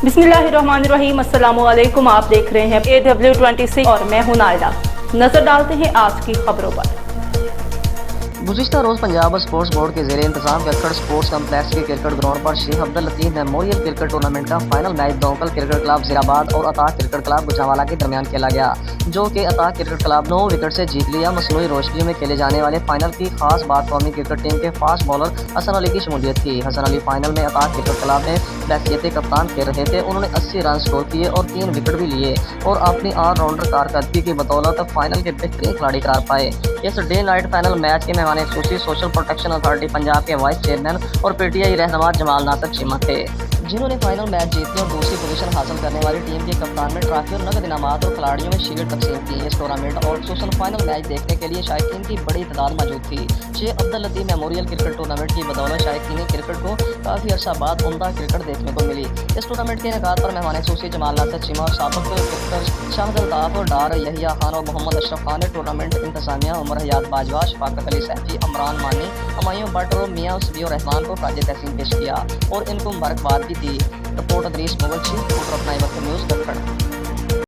बिस्मिल्लाहिर्रहमानिर्रहीम, अस्सलामुअलैकुम। आप देख रहे हैं AW26 और मैं हूं नायला। नजर डालते हैं आज की खबरों पर। गुज़िश्ता रोज़ पंजाब स्पोर्ट्स बोर्ड के ज़ेरे इंतज़ाम क्रिकेट स्पोर्ट्स कम्प्लेक्स के क्रिकेट ग्राउंड पर Sheikh Abdul Latif memorial cricket tournament का फाइनल मैच दोंकल क्रिकेट क्लब ज़ीराबाद और अता क्रिकेट क्लब गुजरांवाला के दरमियान खेला गया, जो कि अता क्रिकेट क्लब 9 विकेट से जीत लिया। मसनूई रोशनी में खेले जाने वाले फाइनल की खास बात कौमी क्रिकेट टीम के फास्ट बॉलर हसन अली की शमूलियत थी। हसन अली फाइनल में अता क्रिकेट क्लब में बहसियत कप्तान खेल रहे थे। उन्होंने 80 रन स्कोर किए और 3 विकेट भी लिए और अपनी ऑलराउंडर कारकर्दगी की बदौलत फाइनल के बेहतरीन खिलाड़ी करार पाए। इस डे नाइट फाइनल मैच के मेहमान खुसूसी सोशल प्रोटेक्शन अथॉरिटी पंजाब के वाइस चेयरमैन और पीटीआई रहनुमा जमाल नासिर चीमा थे, जिन्होंने फाइनल मैच जीतने और दूसरी पोजीशन हासिल करने वाली टीम के कप्तान में ट्रॉफी और नगद इनामात और खिलाड़ियों में शील्ड तकसीम की। इस टूर्नामेंट और सोशल फाइनल मैच देखने के लिए शायकीन की बड़ी तादाद मौजूद थी। Sheikh Abdul Latif memorial cricket tournament की बदौलत शायकीन क्रिकेट को काफ़ी अर्सा बाद उम्दा क्रिकेट देखने को मिली। इस टूर्नामेंट के इनेकाद पर मेहमान खुसूसी जमाल नासिर चीमा और साबिक क्रिकेटर शाहिद अल्ताफ और डार यहिया खान और मोहम्मद अशरफ खान ने टूर्नामेंट इंतजामिया उमर हयात बाजवा, शफाकत अली सैफी, अमरान मानी, हमायूं भट्ट और मियां सबियो रहमान को खाज तहसीन पेश किया और इनको मुबारकबाद भी दी। Report Idrees Mughal, chief reporter Apna news.